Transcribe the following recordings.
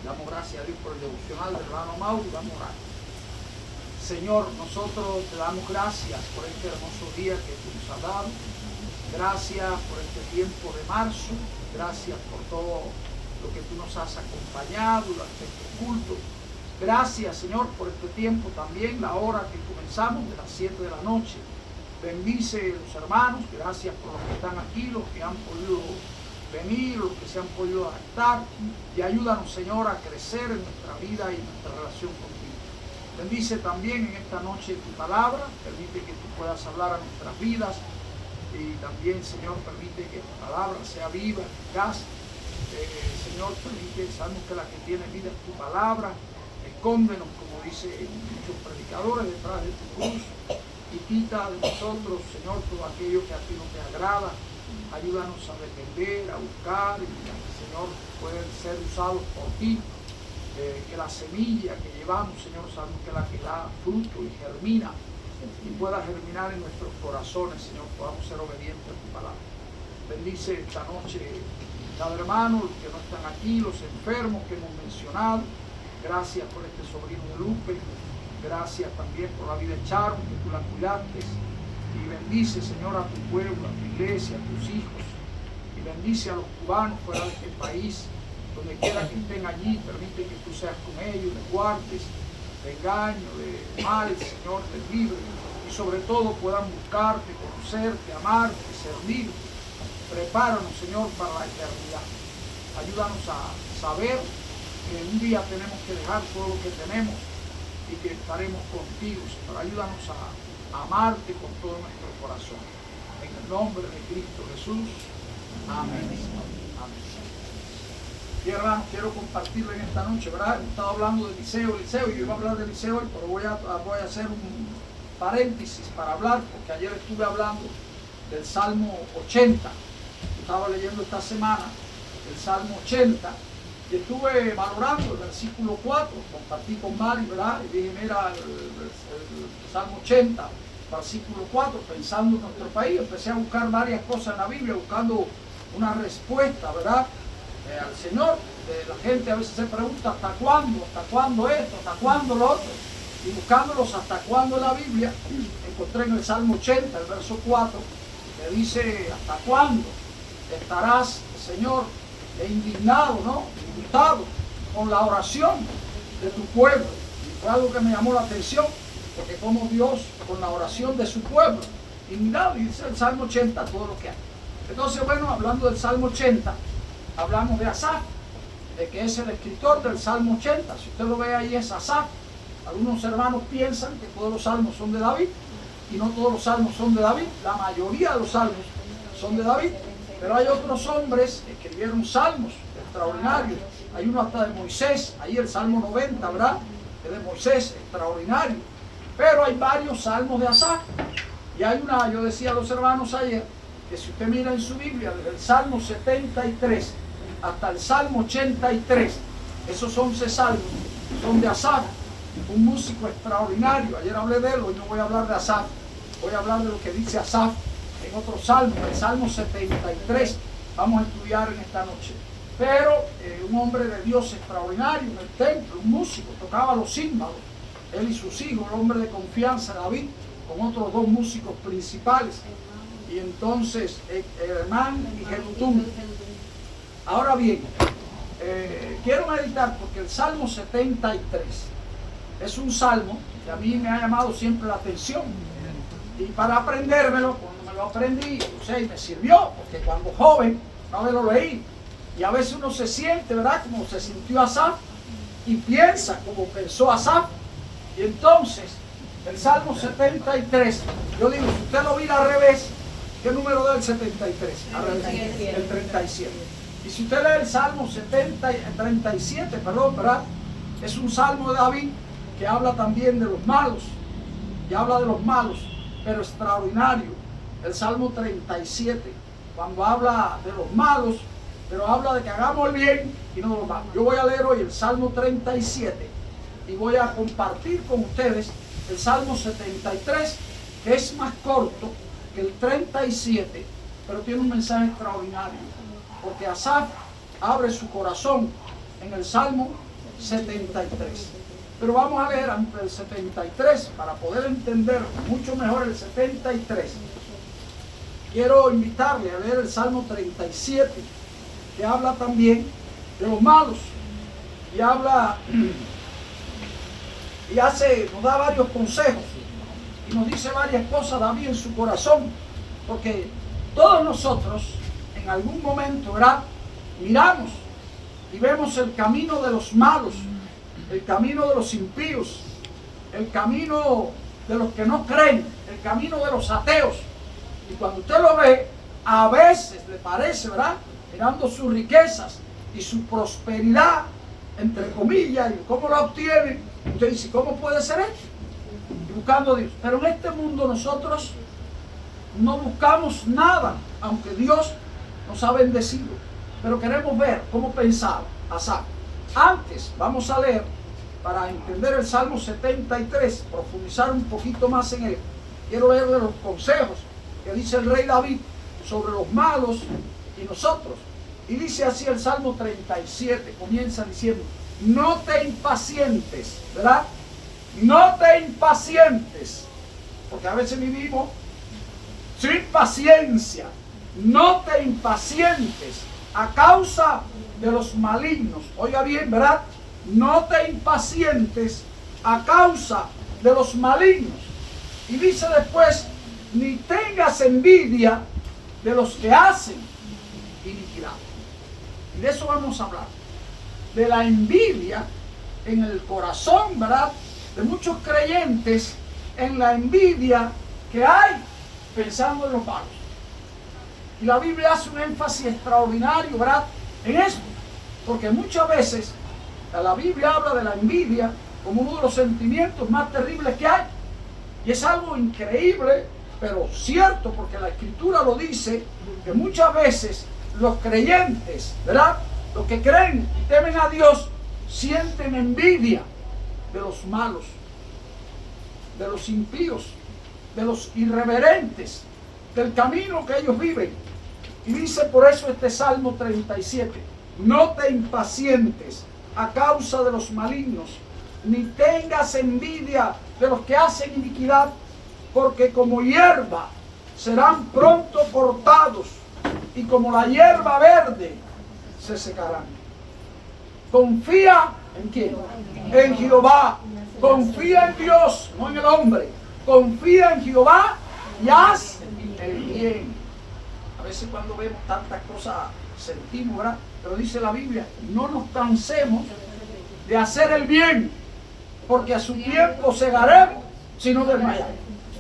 Damos gracias a Dios por el devocional del hermano Mauro y vamos a orar. Señor, nosotros te damos gracias por este hermoso día que tú nos has dado. Gracias por este tiempo de marzo. Gracias por todo lo que tú nos has acompañado durante este culto. Gracias, Señor, por este tiempo también, la hora que comenzamos de las 7 de la noche. Bendice a los hermanos. Gracias por los que están aquí, los que han podido venir, los que se han podido adaptar. Y ayúdanos, Señor, a crecer en nuestra vida y en nuestra relación contigo. Bendice también en esta noche tu palabra, permite que tú puedas hablar a nuestras vidas y también, Señor, permite que tu palabra sea viva, eficaz. Señor, permite, sabemos que la que tiene vida es tu palabra. Escóndenos, como dicen muchos predicadores, detrás de tu cruz y quita de nosotros, Señor, todo aquello que a ti no te agrada. Ayúdanos a depender, a buscar y, Señor, pueden ser usados por ti. Que la semilla que llevamos, Señor, sabemos que la que da fruto y germina y pueda germinar en nuestros corazones, Señor, podamos ser obedientes a tu palabra. Bendice esta noche cada hermano, los que no están aquí, los enfermos que hemos mencionado. Gracias por este sobrino de Lupe, gracias también por la vida de Charo, que tú la cuidaste. Y bendice, Señor, a tu pueblo, a tu iglesia, a tus hijos. Y bendice a los cubanos fuera de este país. Donde quiera que estén allí, permite que tú seas con ellos, les guardes de engaño, de mal, Señor, del libre, y sobre todo puedan buscarte, conocerte, amarte, servirte. Prepáranos, Señor, para la eternidad. Ayúdanos a saber que un día tenemos que dejar todo lo que tenemos y que estaremos contigo, Señor. Ayúdanos a amarte con todo nuestro corazón. En el nombre de Cristo Jesús. Amén. Amén. Y hermanos, quiero compartirlo en esta noche, ¿verdad? Hemos estado hablando de Eliseo, y yo iba a hablar de Eliseo hoy, pero voy a hacer un paréntesis para hablar, porque ayer estuve hablando del Salmo 80. Estaba leyendo esta semana el Salmo 80 y estuve valorando el versículo 4, compartí con Mari, ¿verdad? Y dije, mira, el Salmo 80, versículo 4, pensando en nuestro país, empecé a buscar varias cosas en la Biblia, buscando una respuesta, ¿verdad? Al Señor. La gente a veces se pregunta hasta cuándo esto, hasta cuándo lo otro, y buscándolos hasta cuándo en la Biblia, encontré en el Salmo 80, el verso 4, que dice, ¿hasta cuándo estarás, Señor, indignado, ¿no? Disgustado con la oración de tu pueblo? Y fue algo que me llamó la atención, porque como Dios, con la oración de su pueblo, indignado, y dice el Salmo 80 todo lo que hay. Entonces, bueno, hablando del Salmo 80, hablamos de Asaf, de que es el escritor del Salmo 80. Si usted lo ve ahí, es Asaf. Algunos hermanos piensan que todos los salmos son de David, y no todos los salmos son de David. La mayoría de los salmos son de David, pero hay otros hombres que escribieron salmos extraordinarios. Hay uno hasta de Moisés, ahí el Salmo 90, ¿verdad? Es de Moisés, extraordinario. Pero hay varios salmos de Asaf. Y hay una, yo decía a los hermanos ayer, que si usted mira en su Biblia, desde el Salmo 73 hasta el Salmo 83, esos 11 salmos son de Asaf, un músico extraordinario. Ayer hablé de él, hoy no voy a hablar de Asaf, voy a hablar de lo que dice Asaf en otro salmo, el Salmo 73, vamos a estudiar en esta noche. Pero un hombre de Dios extraordinario en el templo, un músico, tocaba los címbalos, él y sus hijos, el hombre de confianza, David, con otros dos músicos principales. Y entonces, Hermán y Jedutún. Ahora bien, quiero meditar porque el Salmo 73 es un salmo que a mí me ha llamado siempre la atención. Y para aprendérmelo, cuando me lo aprendí, o sea, y me sirvió, porque cuando joven, no me lo leí. Y a veces uno se siente, ¿verdad? Como se sintió Asaf y piensa como pensó Asaf. Y entonces, el Salmo 73, yo digo, si usted lo mira al revés, ¿qué número da el 73? Al revés, el 37. Y si usted lee el Salmo 37, perdón, ¿verdad? Es un salmo de David que habla también de los malos. Y habla de los malos, pero extraordinario. El Salmo 37, cuando habla de los malos, pero habla de que hagamos el bien y no lo malo. Yo voy a leer hoy el Salmo 37 y voy a compartir con ustedes el Salmo 73, que es más corto que el 37, pero tiene un mensaje extraordinario, porque Asaf abre su corazón en el Salmo 73. Pero vamos a leer antes del 73 para poder entender mucho mejor el 73. Quiero invitarle a leer el Salmo 37, que habla también de los malos. Y habla y nos da varios consejos. Y nos dice varias cosas David en su corazón. Porque todos nosotros en algún momento, ¿verdad?, miramos y vemos el camino de los malos, el camino de los impíos, el camino de los que no creen, el camino de los ateos. Y cuando usted lo ve, a veces le parece, ¿verdad?, mirando sus riquezas y su prosperidad, entre comillas, y cómo la obtiene, usted dice, ¿cómo puede ser esto? Y buscando a Dios. Pero en este mundo nosotros no buscamos nada, aunque Dios nos ha bendecido. Pero queremos ver cómo pensaba Asaf. Antes vamos a leer, para entender el Salmo 73, profundizar un poquito más en él. Quiero leerle los consejos que dice el rey David sobre los malos y nosotros. Y dice así el Salmo 37, comienza diciendo, no te impacientes, ¿verdad? No te impacientes, porque a veces vivimos sin paciencia. No te impacientes a causa de los malignos. Oiga bien, ¿verdad? No te impacientes a causa de los malignos. Y dice después, ni tengas envidia de los que hacen iniquidad. Y de eso vamos a hablar. De la envidia en el corazón, ¿verdad?, de muchos creyentes, en la envidia que hay pensando en los malos. Y la Biblia hace un énfasis extraordinario, ¿verdad?, en eso. Porque muchas veces la Biblia habla de la envidia como uno de los sentimientos más terribles que hay. Y es algo increíble, pero cierto, porque la Escritura lo dice, que muchas veces los creyentes, ¿verdad?, los que creen y temen a Dios, sienten envidia de los malos, de los impíos, de los irreverentes, del camino que ellos viven. Y dice por eso este Salmo 37, no te impacientes a causa de los malignos, ni tengas envidia de los que hacen iniquidad, porque como hierba serán pronto cortados, y como la hierba verde se secarán. Confía en quién, en Jehová. Confía en Dios, no en el hombre. Confía en Jehová y haz el bien. A veces cuando vemos tantas cosas sentimos, ¿verdad? Pero dice la Biblia, no nos cansemos de hacer el bien, porque a su tiempo segaremos si no desmayamos.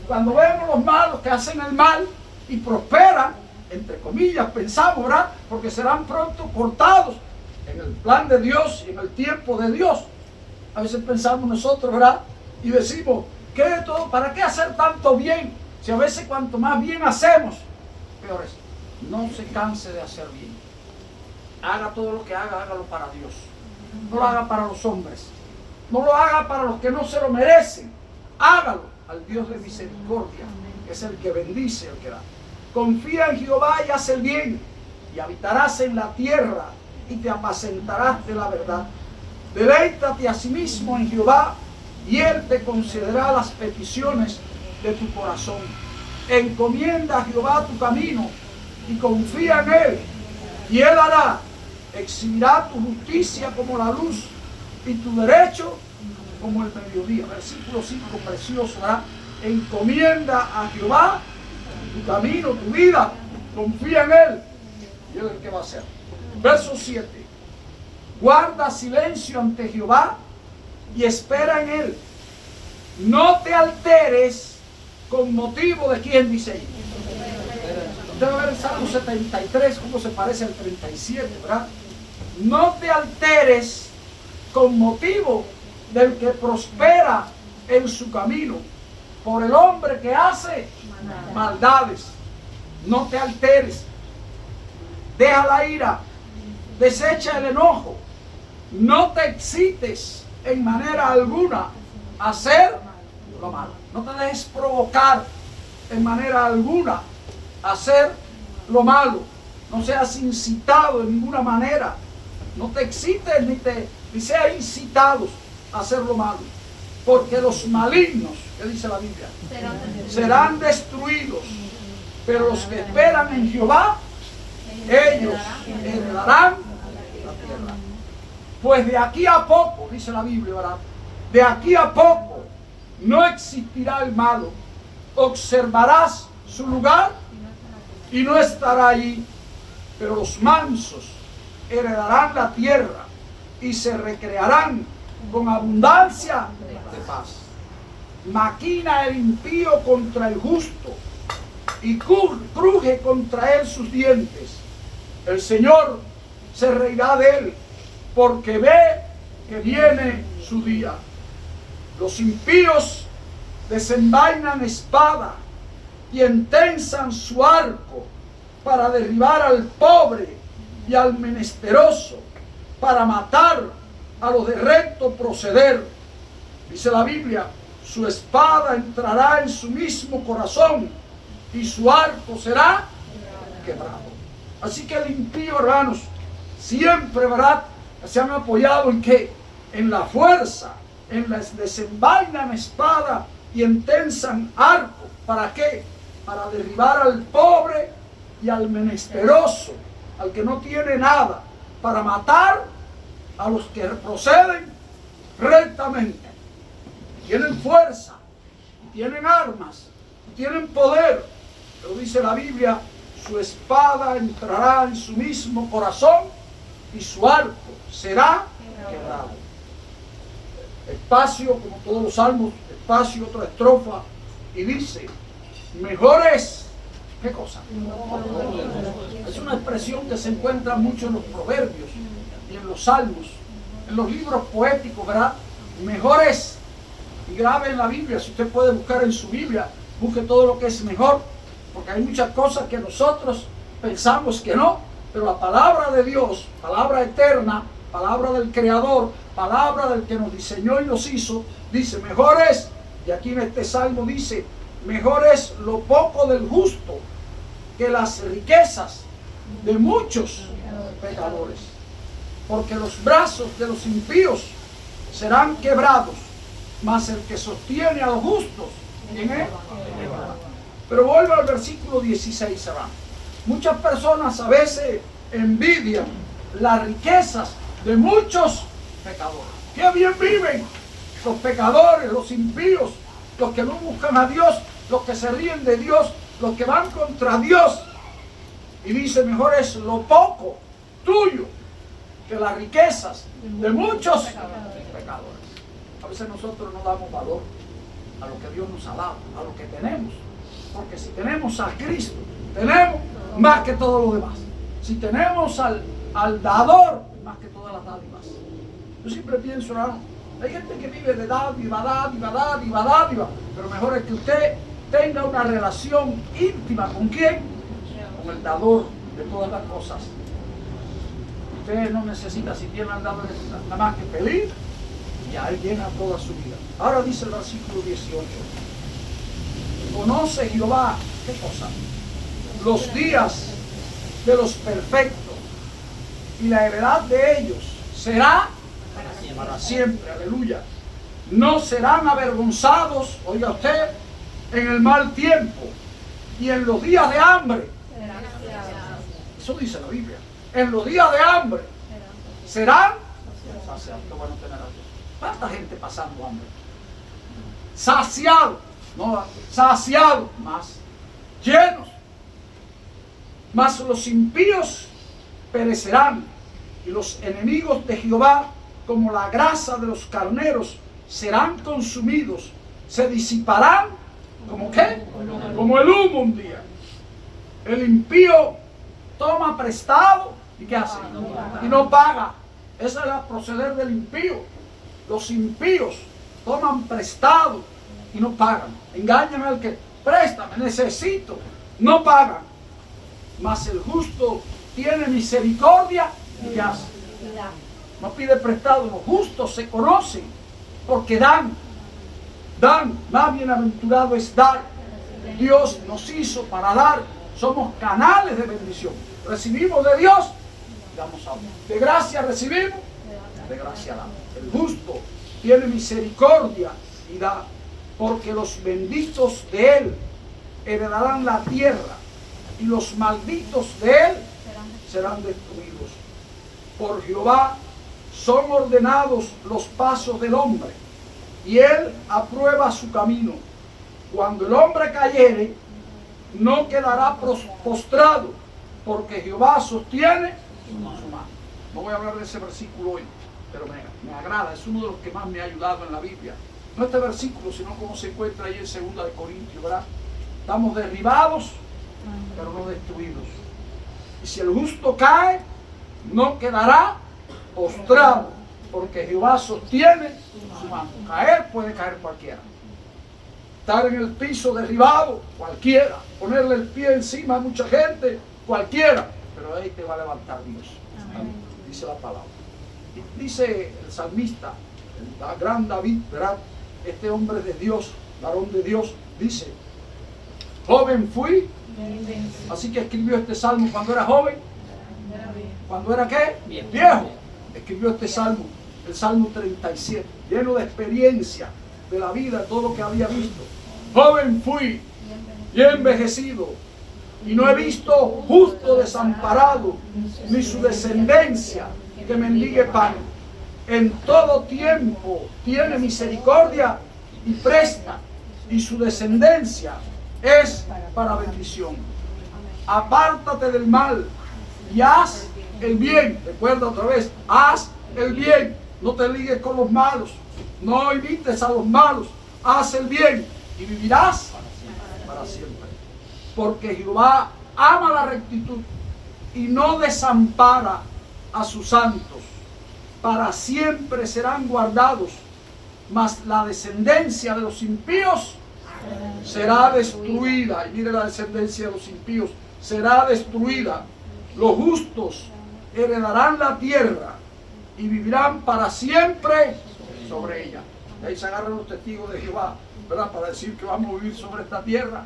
Cuando vemos los malos que hacen el mal y prosperan, entre comillas, pensamos, ¿verdad?, porque serán pronto cortados en el plan de Dios y en el tiempo de Dios. A veces pensamos nosotros, ¿verdad?, y decimos, ¿qué de todo? ¿Para qué hacer tanto bien? Si a veces cuanto más bien hacemos, peor es. No se canse de hacer bien. Haga todo lo que haga, hágalo para Dios. No lo haga para los hombres. No lo haga para los que no se lo merecen. Hágalo al Dios de misericordia, que es el que bendice, el que da. Confía en Jehová y haz el bien, y habitarás en la tierra, y te apacentarás de la verdad. Deleítate a sí mismo en Jehová, y Él te concederá las peticiones de tu corazón. Encomienda a Jehová tu camino, y confía en Él, y Él hará. Exhibirá tu justicia como la luz, y tu derecho como el mediodía. Versículo 5, precioso, ¿verdad? Encomienda a Jehová tu camino, tu vida, confía en Él, y Él es el que va a hacer. Verso 7, guarda silencio ante Jehová y espera en Él. No te alteres con motivo de quién, dice ahí. Usted va a ver el Salmo 73, cómo se parece al 37, ¿verdad? No te alteres con motivo del que prospera en su camino, por el hombre que hace maldades. No te alteres. Deja la ira. Desecha el enojo. No te excites en manera alguna a hacer lo malo. No te dejes provocar en manera alguna a hacer lo malo. No seas incitado en ninguna manera. No te excites ni te dice, incitados a hacer lo malo. Porque los malignos, ¿qué dice la Biblia? Serán destruidos. Pero los que esperan en Jehová, ellos heredarán la tierra. Pues de aquí a poco, dice la Biblia, ¿verdad? De aquí a poco no existirá el malo. Observarás su lugar y no estará allí. Pero los mansos heredarán la tierra y se recrearán con abundancia de paz. Maquina el impío contra el justo y cruje contra él sus dientes. El Señor se reirá de él porque ve que viene su día. Los impíos desenvainan espada y entensan su arco para derribar al pobre y al menesteroso, para matar a los de recto proceder. Dice la Biblia, su espada entrará en su mismo corazón y su arco será quebrado. Así que el impío, hermanos, siempre, ¿verdad?, se han apoyado en ¿qué? En la fuerza, en la desenvainan espada y entensan arco. ¿Para qué? Para derribar al pobre y al menesteroso, al que no tiene nada, para matar a los que proceden rectamente. Tienen fuerza, tienen armas, tienen poder. Pero dice la Biblia, su espada entrará en su mismo corazón y su arco será quebrado. Espacio, como todos los salmos, espacio, otra estrofa, y dice, mejor es, ¿qué cosa? Es una expresión que se encuentra mucho en los proverbios y en los salmos, en los libros poéticos, ¿verdad? Mejor es, y grabe en la Biblia, si usted puede buscar en su Biblia, busque todo lo que es mejor, porque hay muchas cosas que nosotros pensamos que no, pero la palabra de Dios, palabra eterna, palabra del Creador, palabra del que nos diseñó y nos hizo, dice, mejor es, y aquí en este salmo dice, mejor es lo poco del justo que las riquezas de muchos pecadores, porque los brazos de los impíos serán quebrados, mas el que sostiene a los justos, ¿quién es? Pero vuelvo al versículo 16, hermano. Muchas personas a veces envidian las riquezas de muchos pecadores. ¡Qué bien viven los pecadores, los impíos, los que no buscan a Dios, los que se ríen de Dios, los que van contra Dios! Y dice, mejor es lo poco tuyo que las riquezas de muchos pecadores. A veces nosotros no damos valor a lo que Dios nos ha dado, a lo que tenemos. Porque si tenemos a Cristo, tenemos más que todo lo demás. Si tenemos al dador, más que todas las dádivas. Yo siempre pienso, hermano, hay gente que vive de dádiva, dádiva, dádiva, dádiva, pero mejor es que usted tenga una relación íntima. ¿Con quién? Con el dador de todas las cosas. Usted no necesita, si tiene al dador, nada más que pedir, y a él llena toda su vida. Ahora dice el versículo 18. Conoce Jehová, ¿qué cosa? Los días de los perfectos, y la heredad de ellos será para siempre. Aleluya. No serán avergonzados, oiga usted, en el mal tiempo y en los días de hambre. Eso dice la Biblia. En los días de hambre serán saciados. Qué bueno tener a Dios. ¿Cuánta gente pasando hambre? Saciados. No, saciados, más llenos. Mas los impíos perecerán, y los enemigos de Jehová, como la grasa de los carneros, serán consumidos, se disiparán, ¿como qué? Como el humo un día. El impío toma prestado, ¿y qué hace? Y no paga. Esa es la proceder del impío. Los impíos toman prestado y no pagan. Engañan al que préstame, necesito, no pagan. Mas el justo tiene misericordia y hace. No pide prestado, los justos se conocen porque dan. Más bienaventurado es dar. Dios nos hizo para dar. Somos canales de bendición. Recibimos de Dios, damos a otros. De gracia recibimos, de gracia da. El justo tiene misericordia y da, porque los benditos de él heredarán la tierra y los malditos de él serán destruidos. Por Jehová son ordenados los pasos del hombre, y él aprueba su camino. Cuando el hombre cayere, no quedará postrado, porque Jehová sostiene su mano. No voy a hablar de ese versículo hoy, pero me agrada, es uno de los que más me ha ayudado en la Biblia. No este versículo, sino como se encuentra ahí en 2 de Corintios, ¿verdad? Estamos derribados, pero no destruidos. Y si el justo cae, no quedará postrado, porque Jehová sostiene su mano. Caer puede caer cualquiera. Estar en el piso derribado, cualquiera. Ponerle el pie encima a mucha gente, cualquiera. Pero ahí te va a levantar Dios. Amén. Dice la palabra. Y dice el salmista, el gran David, ¿verdad? Este hombre de Dios, varón de Dios, dice: joven fui. Así que escribió este salmo cuando era joven. ¿Cuando era qué? Viejo. Escribió este salmo, el Salmo 37, lleno de experiencia de la vida, de todo lo que había visto. Joven fui y he envejecido, y no he visto justo desamparado, ni su descendencia que mendigue pan. En todo tiempo tiene misericordia y presta, y su descendencia es para bendición. Apártate del mal y haz el bien. Recuerda otra vez, haz el bien. No te ligues con los malos, no imites a los malos, haz el bien y vivirás para siempre. Porque Jehová ama la rectitud y no desampara a sus santos. Para siempre serán guardados, mas la descendencia de los impíos será destruida. Y mire, la descendencia de los impíos será destruida. Los justos heredarán la tierra y vivirán para siempre sobre ella. Y ahí se agarran los testigos de Jehová, ¿verdad? Para decir que vamos a vivir sobre esta tierra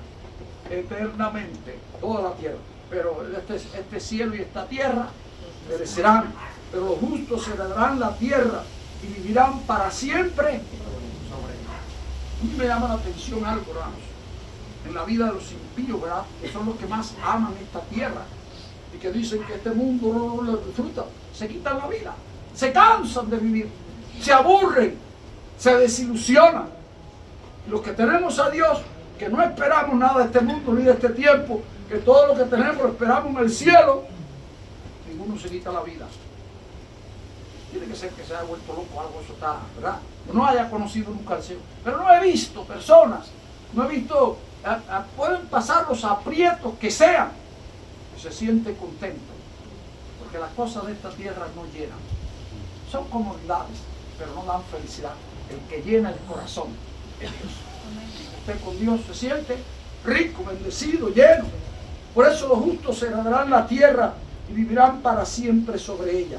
eternamente, toda la tierra. Pero este cielo y esta tierra perecerán, pero los justos heredarán la tierra y vivirán para siempre sobre ella. A mí me llama la atención algo, hermanos, en la vida de los impíos, ¿verdad? Que son los que más aman esta tierra y que dicen que este mundo no lo disfruta, se quitan la vida, se cansan de vivir, se aburren, se desilusionan. Y los que tenemos a Dios, que no esperamos nada de este mundo ni de este tiempo, que todo lo que tenemos lo esperamos en el cielo, ninguno se quita la vida. Tiene que ser que se haya vuelto loco, algo eso está, ¿verdad? No haya conocido nunca al Señor. Pero no he visto personas, no he visto, pueden pasar los aprietos que sean, y se siente contento, porque las cosas de esta tierra no llenan. Son comodidades, pero no dan felicidad. El que llena el corazón es Dios. Usted con Dios se siente rico, bendecido, lleno. Por eso los justos heredarán la tierra y vivirán para siempre sobre ella.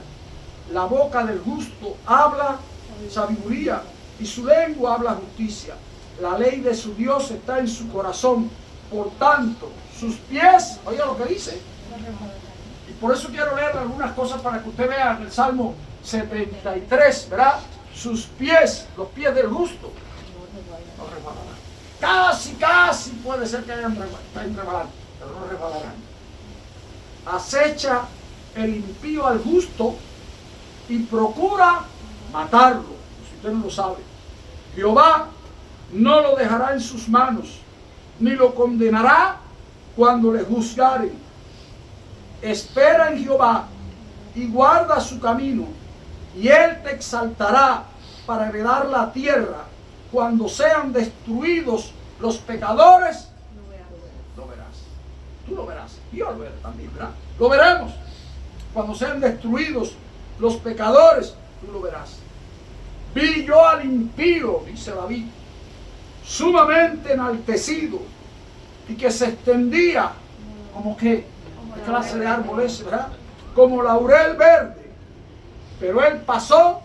La boca del justo habla sabiduría y su lengua habla justicia. La ley de su Dios está en su corazón. Por tanto, sus pies, oiga lo que dice. Y por eso quiero leer algunas cosas para que usted vea en el Salmo 73, ¿verdad? Sus pies, los pies del justo, no resbalarán. Casi puede ser que estén resbalando, pero no resbalarán. Acecha el impío al justo y procura matarlo, si usted no lo sabe. Jehová no lo dejará en sus manos, ni lo condenará cuando le juzgaren. Espera en Jehová y guarda su camino, y él te exaltará para heredar la tierra. Cuando sean destruidos los pecadores, lo verás. Tú lo verás, y yo lo veré también, ¿verdad? Lo veremos. Cuando sean destruidos los pecadores, tú lo verás. Vi yo al impío, dice David, sumamente enaltecido, y que se extendía como que, ¿qué clase de árbol es, verdad? Como laurel verde. Pero él pasó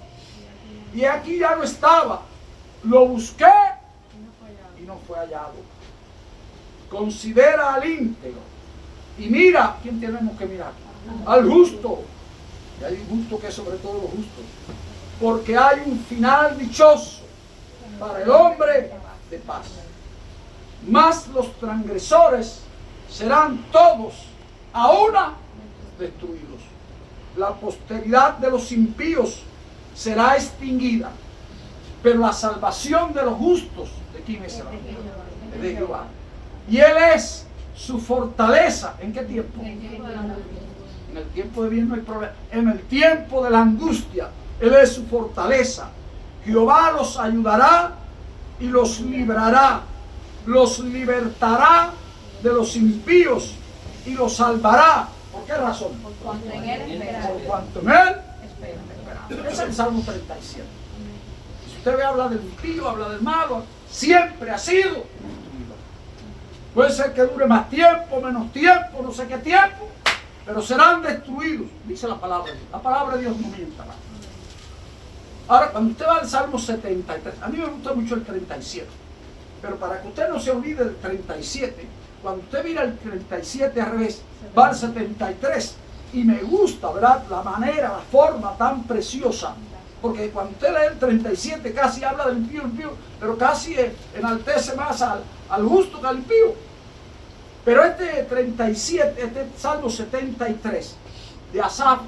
y aquí ya no estaba. Lo busqué y no fue hallado. Considera al íntegro y mira, ¿quién tenemos que mirar? Al justo. Y hay un justo que es sobre todo los justos. porque hay un final dichoso para el hombre de paz. Mas los transgresores serán todos a una destruidos. La posteridad de los impíos será extinguida, pero la salvación de los justos, ¿de quién será? De Jehová. Y Él es su fortaleza. ¿En qué tiempo? En el tiempo de bien no hay problema. En el tiempo de la angustia, Él es su fortaleza. Jehová los ayudará y los librará. Los libertará de los impíos y los salvará. ¿Por qué razón? Por cuanto en Él esperamos. Ese es el Salmo 37. Si usted ve, habla del impío, habla del malo, siempre ha sido destruido. Puede ser que dure más tiempo, menos tiempo, no sé qué tiempo, pero serán destruidos, dice la palabra de Dios. La palabra de Dios no mienta. Ahora, cuando usted va al Salmo 73, a mí me gusta mucho el 37, pero para que usted no se olvide del 37, cuando usted mira el 37 al revés, va al 73, y me gusta, ¿verdad?, la manera, la forma tan preciosa, porque cuando usted lee el 37 casi habla del impío, pero casi enaltece más al justo que al impío. Pero este 37, este Salmo 73 de Asaf,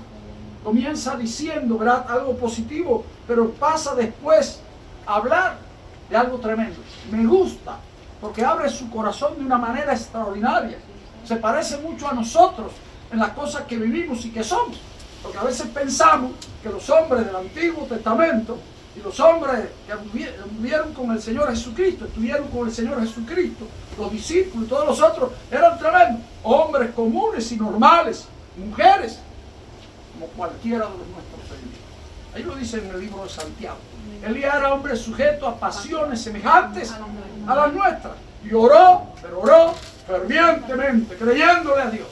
comienza diciendo, ¿verdad?, algo positivo, pero pasa después a hablar de algo tremendo. Me gusta, porque abre su corazón de una manera extraordinaria. Se parece mucho a nosotros en las cosas que vivimos y que somos. Porque a veces pensamos que los hombres del Antiguo Testamento y los hombres que vivieron con el Señor Jesucristo, estuvieron con el Señor Jesucristo, los discípulos y todos los otros, eran tremendos. Hombres comunes y normales, mujeres, como cualquiera de los nuestros enemigos. Ahí lo dice en el libro de Santiago. Elías era hombre sujeto a pasiones semejantes a las nuestras. Y oró, pero oró fervientemente, creyéndole a Dios.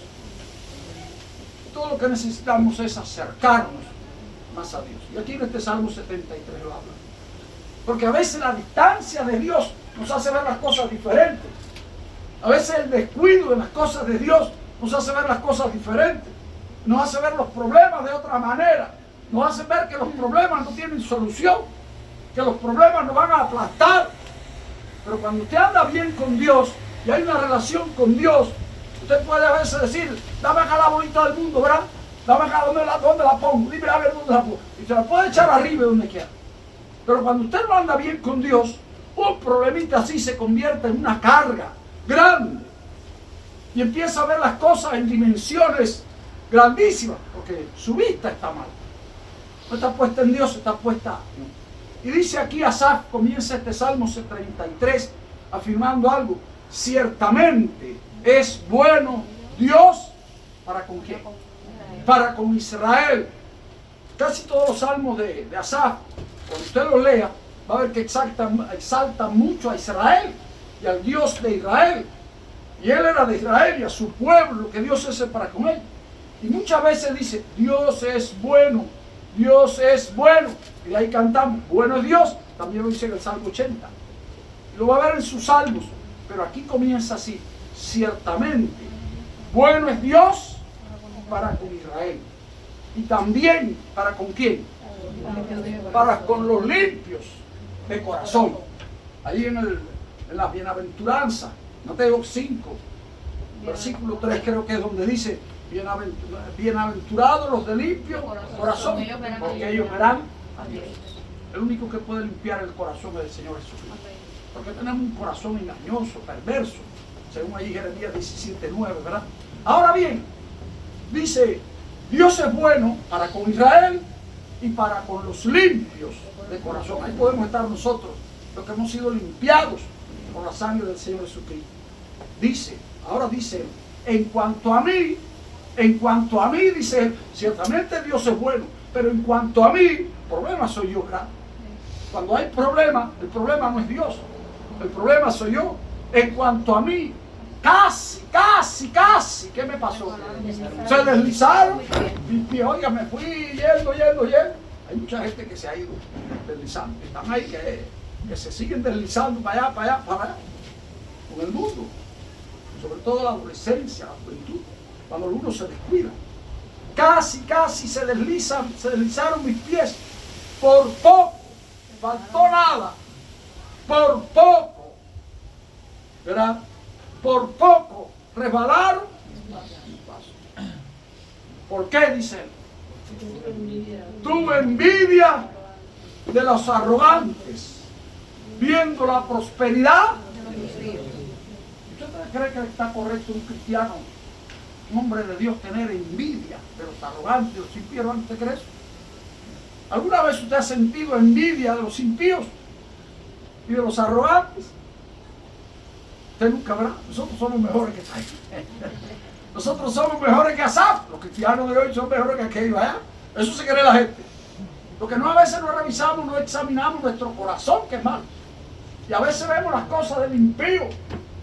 Todo lo que necesitamos es acercarnos más a Dios. Y aquí en este Salmo 73 lo habla. Porque a veces la distancia de Dios nos hace ver las cosas diferentes. A veces el descuido de las cosas de Dios nos hace ver las cosas diferentes. Nos hace ver los problemas de otra manera. Nos hace ver que los problemas no tienen solución. Que los problemas nos van a aplastar. Pero cuando usted anda bien con Dios y hay una relación con Dios, usted puede a veces decir, dame acá la bolita del mundo, ¿verdad? Dame acá dónde la pongo, dime a ver dónde la pongo. Y se la puede echar arriba donde quiera. Pero cuando usted no anda bien con Dios, un problemita así se convierte en una carga grande. Y empieza a ver las cosas en dimensiones grandísimas, porque su vista está mal. No está puesta en Dios, está puesta. Y dice aquí Asaf, comienza este Salmo 33 afirmando algo. Ciertamente es bueno Dios, ¿para con quién? Para con Israel. Casi todos los salmos de Asaf, cuando usted los lea, va a ver que exalta mucho a Israel y al Dios de Israel. Y él era de Israel y a su pueblo, que Dios es para con él. Y muchas veces dice, Dios es bueno, Dios es bueno. Y de ahí cantamos, bueno es Dios. También lo dice en el Salmo 80. Y lo va a ver en sus salmos. Pero aquí comienza así, ciertamente, bueno es Dios para con Israel. Y también, ¿para con quién? Para con los limpios de corazón. Ahí en la bienaventuranza, Mateo 5, versículo 3 creo que es donde dice, bienaventurados los de limpio corazón, porque ellos verán a Dios. El único que puede limpiar el corazón es el Señor Jesucristo. Porque tenemos un corazón engañoso, perverso, según allí Jeremías 17:9, ¿verdad? Ahora bien, dice, Dios es bueno para con Israel y para con los limpios de corazón. Ahí podemos estar nosotros, los que hemos sido limpiados por la sangre del Señor Jesucristo. Dice, ahora dice, en cuanto a mí, dice él, ciertamente Dios es bueno, pero en cuanto a mí, el problema soy yo, ¿verdad? Cuando hay problema, el problema no es Dios, el problema soy yo. En cuanto a mí, casi, ¿qué me pasó? Se deslizaron, oiga, me fui yendo. Hay mucha gente que se ha ido deslizando, están ahí que se siguen deslizando para allá, con el mundo, sobre todo la adolescencia, la juventud, cuando uno se descuida. Casi se deslizaron mis pies. por poco, faltó nada, por poco, ¿verdad? Por poco resbalaron. ¿Por qué? Dice él. Tuve envidia de los arrogantes, viendo la prosperidad. ¿Usted cree que está correcto un cristiano, un hombre de Dios, tener envidia de los arrogantes, de los impíos? ¿Usted cree eso? ¿Alguna vez usted ha sentido envidia de los impíos y de los arrogantes? Usted nunca verá. Nosotros somos mejores que Asaf. Nosotros somos mejores que Asaf. Los cristianos de hoy son mejores que aquellos allá. Eso se cree la gente. Porque no, a veces no revisamos, no examinamos nuestro corazón, que es malo. Y a veces vemos las cosas del impío.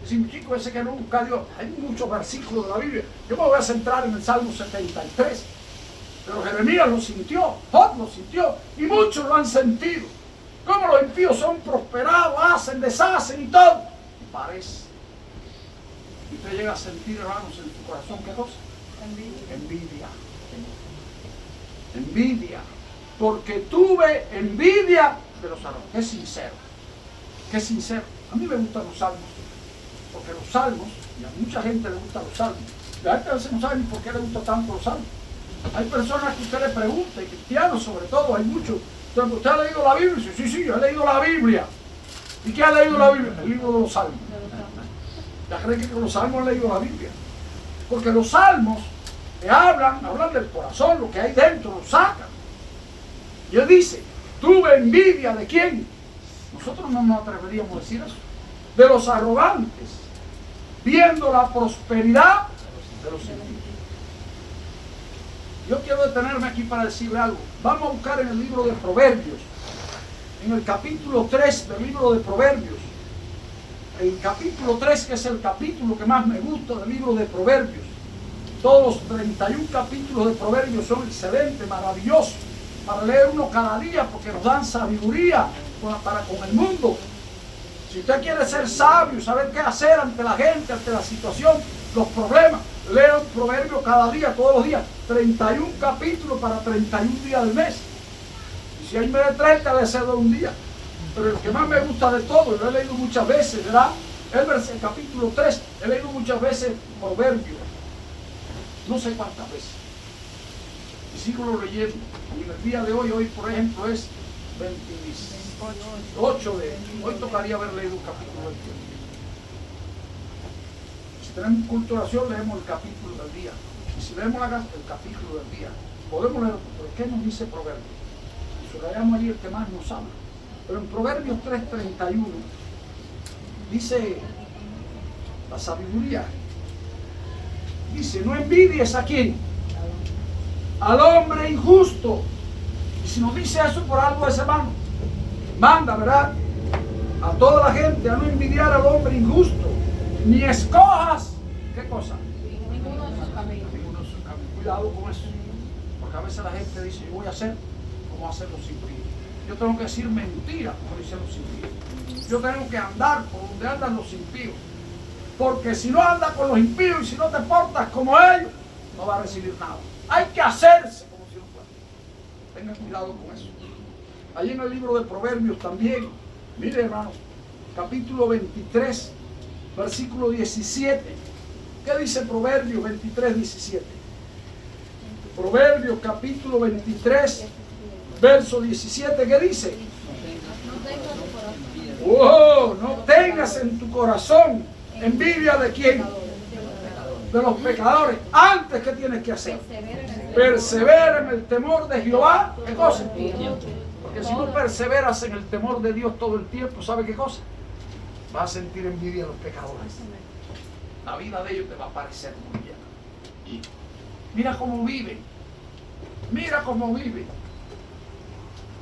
Decimos, chico, ese que no busca a Dios. Hay muchos versículos de la Biblia. Yo me voy a centrar en el Salmo 73. Pero Jeremías lo sintió, Job lo sintió, y muchos lo han sentido. Como los impíos son prosperados, hacen, deshacen y todo. Y parece. Y usted llega a sentir, hermanos, en su corazón, ¿qué cosa? Envidia. Envidia. Porque tuve envidia de los arrogantes. Qué sincero. Qué sincero. A mí me gustan los salmos. Porque los salmos, y a mucha gente le gustan los salmos. La gente a veces no sabe ni por qué le gustan tanto los salmos. Hay personas que usted le pregunta, y cristianos sobre todo, hay muchos. ¿Usted ha leído la Biblia? Sí, sí, yo he leído la Biblia. ¿Y qué ha leído la Biblia? El libro de los salmos. Ya creen que con los salmos han leído la Biblia. Porque los salmos le hablan del corazón, lo que hay dentro, lo sacan. Y él dice, tuve envidia ¿de quién? Nosotros no nos atreveríamos a decir eso. De los arrogantes, viendo la prosperidad de los impíos. Yo quiero detenerme aquí para decirle algo. Vamos a buscar en el libro de Proverbios, en el capítulo 3 del libro de Proverbios. El capítulo 3, que es el capítulo que más me gusta del libro de Proverbios. Todos los 31 capítulos de Proverbios son excelentes, maravillosos, para leer uno cada día, porque nos dan sabiduría para con el mundo. Si usted quiere ser sabio, saber qué hacer ante la gente, ante la situación, los problemas, lea un proverbio cada día, todos los días. 31 capítulos para 31 días del mes. Y si hay en vez de 30, le cedo un día. Pero el que más me gusta de todo, y lo he leído muchas veces, ¿verdad? El capítulo 3, he leído muchas veces Proverbios. No sé cuántas veces. Y sigo lo leyendo. Y en el día de hoy por ejemplo, es 28 de... Hoy tocaría haber leído un capítulo del tiempo. Si tenemos culto de oración, leemos el capítulo del día. Y si leemos el capítulo del día, podemos leer, ¿pero qué nos dice Proverbios? Y subrayamos ahí el que más nos habla. Pero en Proverbios 3:31 dice la sabiduría. Dice, no envidies a quién, al hombre injusto. Y si nos dice eso por algo, ese hermano manda, ¿verdad?, a toda la gente a no envidiar al hombre injusto, ni escojas, ¿qué cosa? Ninguno de sus caminos. Cuidado con eso, porque a veces la gente dice, yo voy a hacer como hacen los impíos. Yo tengo que decir mentira como dicen los impíos. Yo tengo que andar por donde andan los impíos. Porque si no andas con los impíos y si no te portas como ellos, no vas a recibir nada. Hay que hacerse como si no fuera. Tengan cuidado con eso. Allí en el libro de Proverbios también, mire hermano, capítulo 23, versículo 17. ¿Qué dice Proverbios 23, 17? Proverbios capítulo 23, verso 17, ¿qué dice? Oh, no tengas en tu corazón envidia de quién, de los pecadores. Antes, ¿qué tienes que hacer? Persevera en el temor de Jehová. ¿Qué cosa? Porque si no perseveras en el temor de Dios todo el tiempo, ¿sabe qué cosa? Vas a sentir envidia de los pecadores. La vida de ellos te va a parecer muy bien. Mira cómo viven. Mira cómo viven.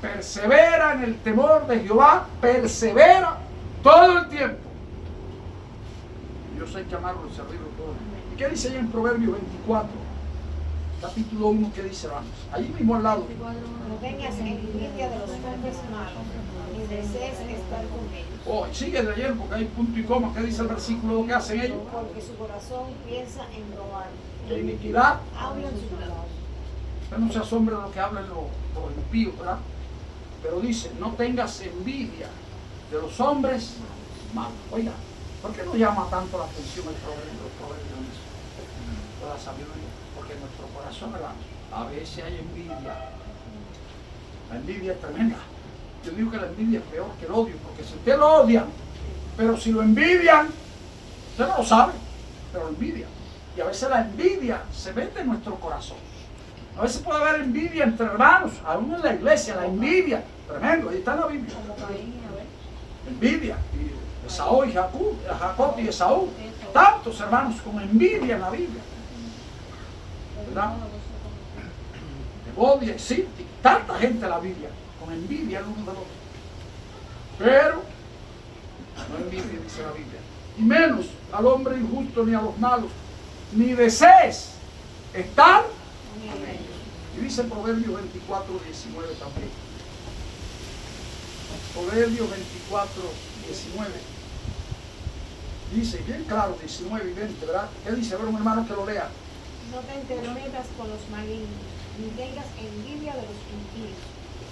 Persevera en el temor de Jehová. Persevera todo el tiempo. Yo sé que amarlo y servirlo todo. ¿Y qué dice ahí en Proverbios 24? Capítulo 1, ¿qué dice? Vamos. Allí mismo al lado. No tengas envidia de los hombres malos, ni desees estar con ellos. Oh, sigue leyendo porque hay punto y coma. ¿Qué dice el versículo? ¿Qué hacen ellos? Porque su corazón piensa en robar. En iniquidad. Hablan su palabra. Usted no se asombra de lo que hablan los impíos, ¿verdad? Pero dice, no tengas envidia de los hombres malos. Oiga, ¿por qué nos llama tanto la atención el proverbio de la sabiduría? Porque en nuestro corazón, hermanos, a veces hay envidia. La envidia es tremenda. Yo digo que la envidia es peor que el odio, porque si usted lo odian, pero si lo envidian, usted no lo sabe, pero lo envidia. Y a veces la envidia se mete en nuestro corazón. A veces puede haber envidia entre hermanos, aún en la iglesia, la envidia, tremendo, ahí está en la Biblia. Envidia, y Esaú y Jacob y Esaú, tantos hermanos con envidia en la Biblia, ¿verdad? Evodia y Sinti, tanta gente en la Biblia, con envidia el uno del otro. Pero, no envidia, dice la Biblia, y menos al hombre injusto ni a los malos, ni desees estar con ellos. Y dice Proverbios 24, 19 también. Proverbios 24, 19. Dice, bien claro, 19 y 20, ¿verdad? ¿Qué dice? A ver, un hermano que lo lea. No te entrometas con los malignos, ni tengas envidia de los impíos,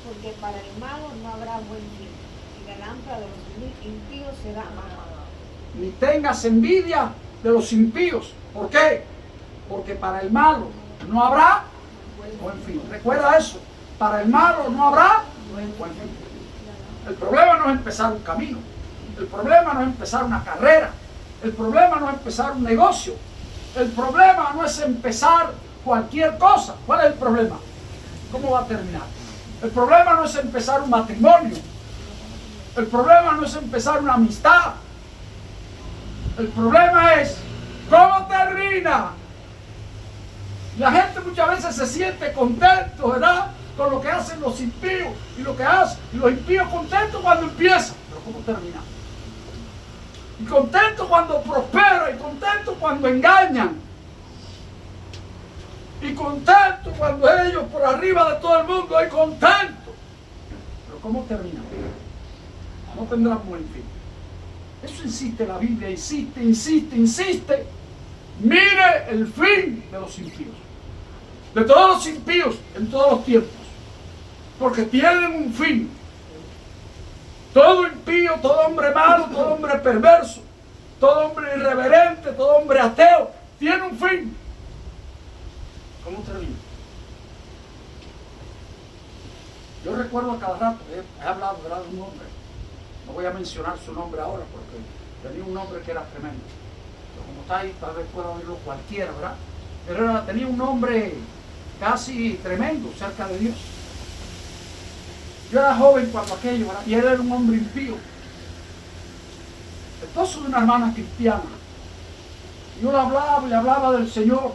porque para el malo no habrá buen fin, y la lámpara de los impíos será apagada. Ni tengas envidia de los impíos. ¿Por qué? Porque para el malo no habrá buen fin. Recuerda eso. Para el malo no habrá buen fin. El problema no es empezar un camino. El problema no es empezar una carrera. El problema no es empezar un negocio. El problema no es empezar cualquier cosa. ¿Cuál es el problema? ¿Cómo va a terminar? El problema no es empezar un matrimonio. El problema no es empezar una amistad. El problema es cómo termina. La gente muchas veces se siente contento, ¿verdad?, con lo que hacen los impíos y lo que hacen. Y los impíos contentos cuando empiezan, pero ¿cómo termina? Y contentos cuando prosperan, y contentos cuando engañan. Y contentos cuando ellos por arriba de todo el mundo, y contentos. Pero ¿cómo termina? No tendrán buen fin. Eso insiste la Biblia, insiste. Mire el fin de los impíos. De todos los impíos en todos los tiempos. Porque tienen un fin. Todo impío, todo hombre malo, todo hombre perverso, todo hombre irreverente, todo hombre ateo, tiene un fin. ¿Cómo termina? Yo recuerdo a cada rato, he hablado, ¿verdad?, de un hombre. No voy a mencionar su nombre ahora porque tenía un nombre que era tremendo. Pero como está ahí, tal vez pueda oírlo cualquiera, ¿verdad? Pero tenía un nombre casi tremendo cerca de Dios. Yo era joven cuando aquello, ¿verdad?, y él era un hombre impío. Esposo de una hermana cristiana. Yo le hablaba del Señor.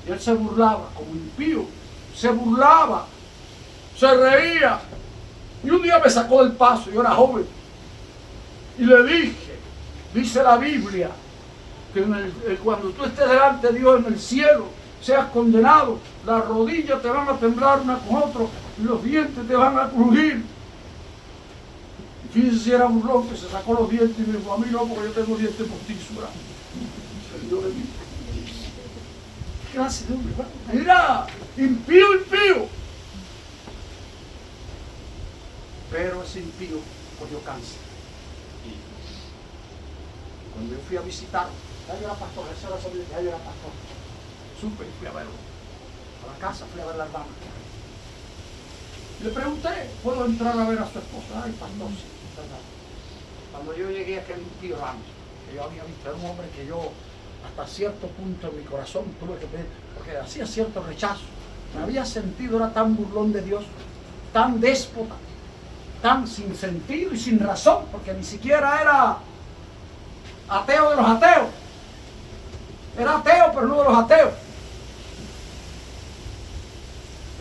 Y él se burlaba, como impío. Se burlaba. Se reía. Y un día me sacó del paso, yo era joven. Y le dije, dice la Biblia, que cuando tú estés delante de Dios en el cielo, seas condenado, las rodillas te van a temblar una con otra y los dientes te van a crujir. Y fíjense si era burlón que se sacó los dientes y me dijo, a mí no, porque yo tengo dientes postizos. Señor de mí. ¿Qué clase de hombre? Mira, impío. Pero ese impío cogió cáncer. Cuando yo fui a visitar, ya yo era pastor, esa era sabiduría, ya yo era pastor. Supe y fui a verlo. A la casa fui a ver a la hermana. Le pregunté, ¿puedo entrar a ver a su esposa? Ay, pastor, sí, verdad. Cuando yo llegué a aquel impío rancho, que yo había visto, era un hombre que yo, hasta cierto punto en mi corazón, tuve que pedir, porque hacía cierto rechazo. Me había sentido, era tan burlón de Dios, tan déspota, tan sin sentido y sin razón, porque ni siquiera era ateo de los ateos. Era ateo, pero no de los ateos.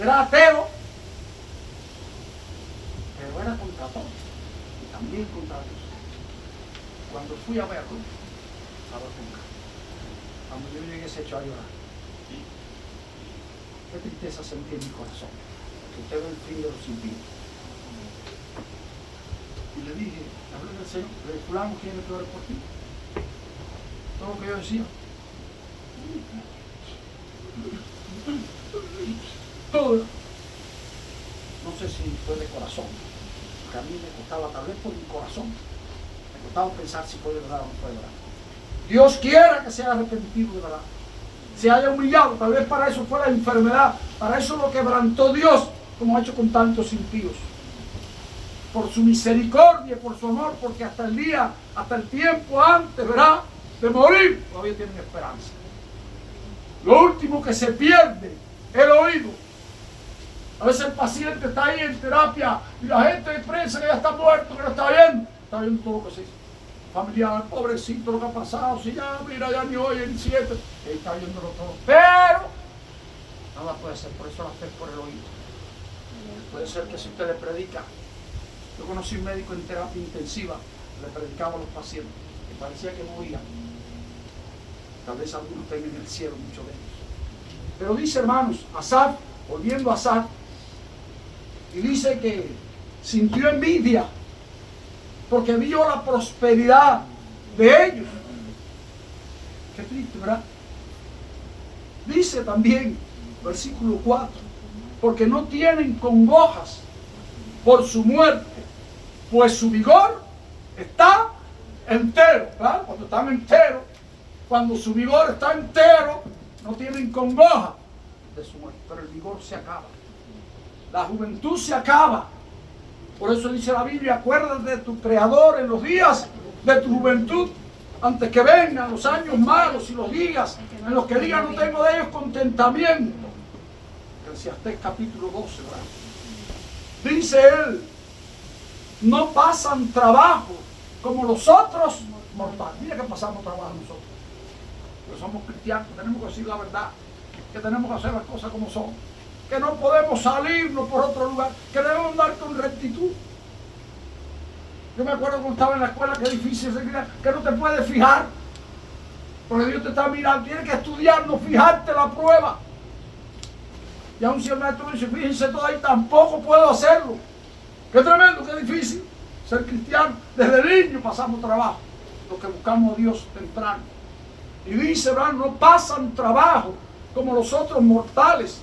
Era ateo, pero era contra todo, y también contra Dios. Cuando fui a verlo, estaba con calma. Cuando yo llegué se echó a llorar. Qué tristeza sentí en mi corazón, que usted ve el fin de los impíos. Y le dije, hablé del Señor, le dije, fulano, ¿quiere que ore por ti? Todo lo que yo decía. Todo. No sé si fue de corazón, porque a mí me costaba, tal vez por mi corazón, me costaba pensar si fue de verdad o no fue de verdad. Dios quiera que sea arrepentido de verdad, se haya humillado, tal vez para eso fue la enfermedad, para eso lo quebrantó Dios, como ha hecho con tantos impíos. Por su misericordia, por su amor, porque hasta el tiempo antes, ¿verdad?, de morir, todavía tienen esperanza. Lo último que se pierde es el oído. A veces el paciente está ahí en terapia y la gente piensa que ya está muerto, que no está viendo todo lo que se hizo. Familiar, pobrecito, lo que ha pasado, si ya, mira, ya ni hoy, ni siete, él está viéndolo todo. Pero nada puede ser, por eso la fe es por el oído. Puede ser que si usted le predica, yo conocí un médico en terapia intensiva, le predicaba a los pacientes, que parecía que morían. Tal vez algunos estén en el cielo, muchos de ellos. Pero dice, hermanos, Asaf, volviendo a Asaf, y dice que sintió envidia porque vio la prosperidad de ellos. Qué triste, ¿verdad? Dice también, versículo 4, porque no tienen congojas por su muerte, pues su vigor está entero. ¿Verdad? Cuando están enteros, cuando su vigor está entero, no tienen congoja de su muerte, pero el vigor se acaba. La juventud se acaba. Por eso dice la Biblia, acuérdate de tu Creador en los días de tu juventud, antes que vengan los años malos y los días en los que digan no tengo de ellos contentamiento. Eclesiastés capítulo 12, ¿verdad? Dice él, no pasan trabajo como los otros mortales. Mira que pasamos trabajo nosotros. Pero somos cristianos, tenemos que decir la verdad, que tenemos que hacer las cosas como son, que no podemos salirnos por otro lugar, que debemos andar con rectitud. Yo me acuerdo cuando estaba en la escuela, que difícil es que no te puedes fijar, porque Dios te está mirando, tienes que estudiar, no fijarte la prueba. Y aún si el maestro dice, fíjense todo ahí, tampoco puedo hacerlo. Qué tremendo, qué difícil ser cristiano. Desde niño pasamos trabajo, los que buscamos a Dios temprano. Y dice, ¿verdad?, no pasan trabajo como los otros mortales,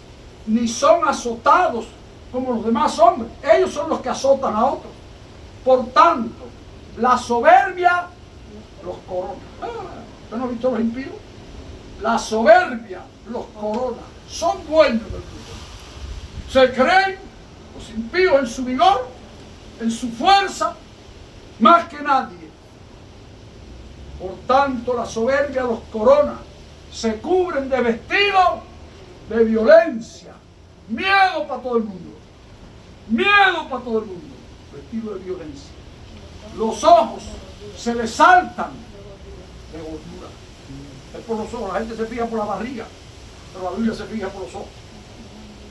ni son azotados como los demás hombres. Ellos son los que azotan a otros. Por tanto, la soberbia los corona. ¿Usted no ha visto los impíos? La soberbia los corona. Son dueños del mundo. Se creen los impíos en su vigor, en su fuerza, más que nadie. Por tanto, la soberbia los corona. Se cubren de vestido de violencia. Miedo para todo el mundo. Miedo para todo el mundo. Vestido de violencia. Los ojos se les saltan de gordura. Es por los ojos. La gente se fija por la barriga, pero la Biblia se fija por los ojos.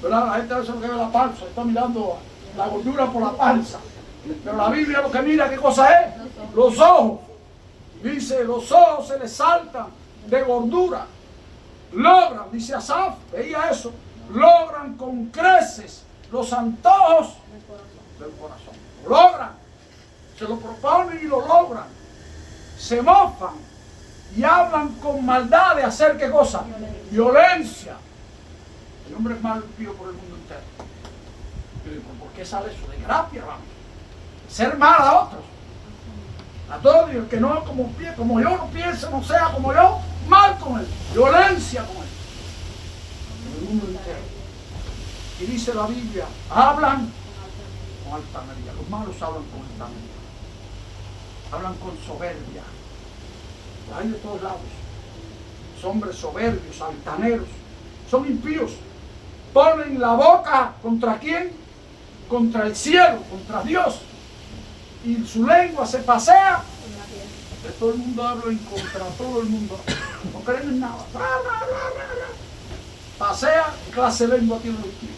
¿Verdad? La gente a veces lo que ve la panza, está mirando la gordura por la panza. Pero la Biblia lo que mira, ¿qué cosa es? Los ojos. Dice, los ojos se les saltan de gordura. Logran, dice Asaf, veía eso, logran con creces los antojos del corazón. Lo logran, se lo proponen y lo logran. Se mofan y hablan con maldad de hacer ¿qué cosa? Violencia. El hombre es mal vivo por el mundo entero. Yo digo, ¿por qué sale eso? De gracia, hermano. Ser mal a otros. A todos, el que no como yo no piense, no sea como yo, mal con él, violencia con él. En el mundo entero. Y dice la Biblia, hablan con altanería. Los malos hablan con altanería. Hablan con soberbia. Los hay de todos lados. Son hombres soberbios, altaneros. Son impíos. Ponen la boca ¿contra quién? Contra el cielo, contra Dios. Y su lengua se pasea. De todo el mundo habla en contra, todo el mundo. No creen en nada. Pasea, ¿qué clase de lengua tiene los impíos?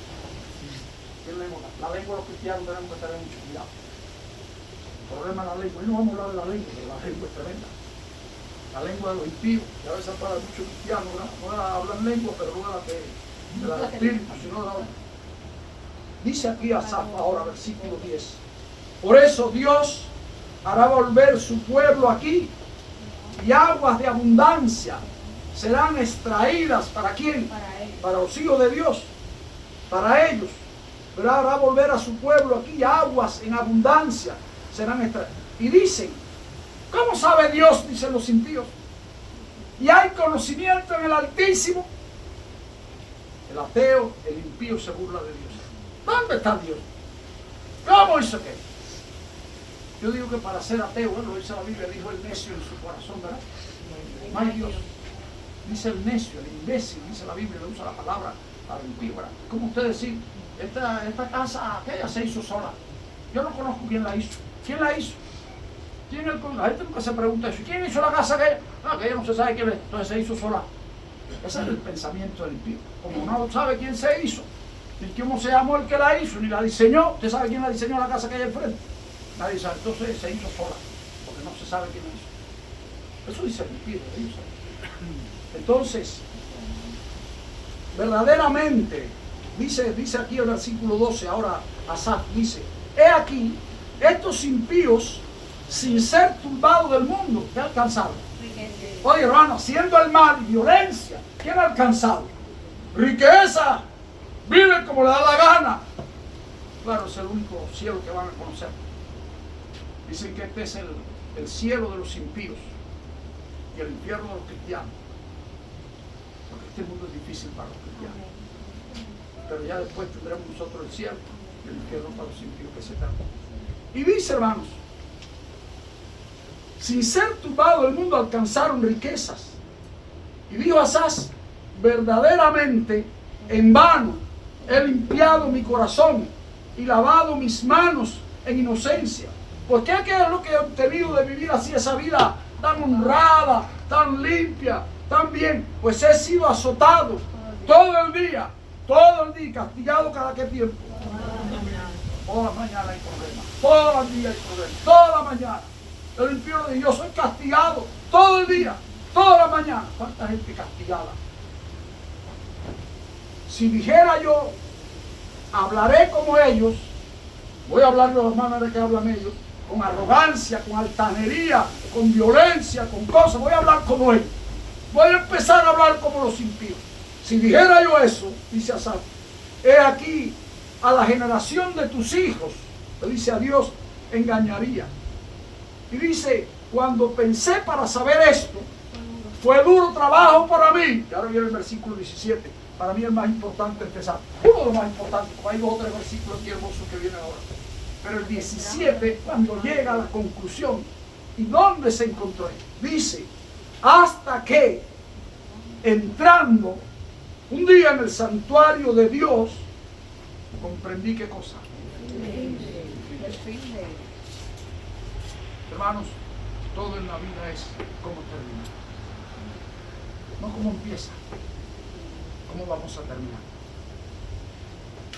La lengua de los cristianos tenemos que tener mucho cuidado. El problema es la lengua. Y no vamos a hablar de la lengua, porque la lengua es tremenda. La lengua de los impíos, que a veces para muchos cristianos no hablan lengua, pero no la de la espíritu, sino la. Dice aquí Asaf ahora, versículo 10. Por eso Dios hará volver su pueblo aquí y aguas de abundancia serán extraídas. ¿Para quién? Para los hijos de Dios, para ellos. pero hará volver a su pueblo aquí aguas en abundancia, serán extraídas. Y dicen, ¿cómo sabe Dios? Dicen los impíos. Y hay conocimiento en el Altísimo. El ateo, el impío se burla de Dios. ¿Dónde está Dios? ¿Cómo hizo qué? Yo digo que para ser ateo, lo dice la Biblia, dijo el necio en su corazón, ¿verdad? No hay Dios. Dice el necio, el imbécil, dice la Biblia, le usa la palabra para el impío, ¿verdad? ¿Cómo usted decir, esta casa, aquella se hizo sola? Yo no conozco quién la hizo. ¿Quién la hizo? La gente nunca se pregunta eso. ¿Quién hizo la casa aquella? No, aquella no se sabe quién es, entonces se hizo sola. Ese es el pensamiento del impío. Como no sabe quién se hizo, ni cómo se llamó el que la hizo, ni la diseñó. ¿Usted sabe quién la diseñó la casa que hay al frente? Nadie sabe. Entonces se hizo sola, porque no se sabe quién la hizo. Eso dice el impío, ellos saben. Entonces, verdaderamente, dice aquí el versículo 12, ahora Asaf dice, he aquí, estos impíos, sin ser turbados del mundo, ¿qué alcanzaron? Oye, hermano, haciendo el mal y violencia, ¿qué han alcanzado? Riqueza, viven como le da la gana. Claro, es el único cielo que van a conocer. Dicen que este es el cielo de los impíos y el infierno de los cristianos. Porque este mundo es difícil para los cristianos. Pero ya después tendremos nosotros el cielo y el infierno para los impíos que se trata. Y dice, hermanos, sin ser turbado el mundo alcanzaron riquezas. Y dijo Asaf, verdaderamente en vano he limpiado mi corazón y lavado mis manos en inocencia. ¿Por qué es lo que he obtenido de vivir así esa vida tan honrada, tan limpia, tan bien? Pues he sido azotado todo el día, castigado cada qué tiempo. Toda la mañana hay problemas, todo el día hay problemas, toda la mañana. El impío de Dios, soy castigado todo el día, toda la mañana. ¿Cuánta gente castigada? Si dijera yo, hablaré como ellos, voy a hablar de la manera que hablan ellos, con arrogancia, con altanería, con violencia, con cosas, voy a hablar como ellos. Voy a empezar a hablar como los impíos. Si dijera yo eso, dice Asaf, he aquí a la generación de tus hijos, le dice a Dios, engañaría. Y dice, cuando pensé para saber esto, fue duro trabajo para mí. Y ahora viene el versículo 17. Para mí el más importante empezar. Uno de los más importantes, porque hay 2 o 3 versículos aquí hermosos que vienen ahora. Pero el 17, cuando llega a la conclusión, ¿y dónde se encontró? Dice, hasta que, entrando un día en el santuario de Dios, comprendí qué cosa. Hermanos, todo en la vida es cómo termina. No cómo empieza. ¿Cómo vamos a terminar?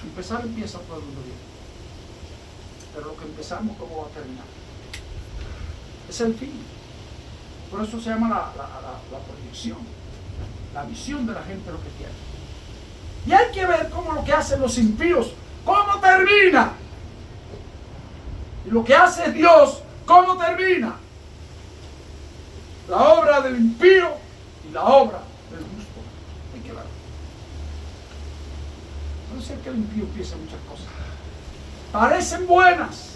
Empezar empieza todo el mundo bien. Pero lo que empezamos, ¿cómo va a terminar? Es el fin. Por eso se llama la proyección. La visión de la gente lo que tiene. Y hay que ver cómo lo que hacen los impíos, cómo termina. Y lo que hace Dios, ¿cómo termina? La obra del impío y la obra del justo. Hay que ver. No sé que el impío empieza muchas cosas. Parecen buenas,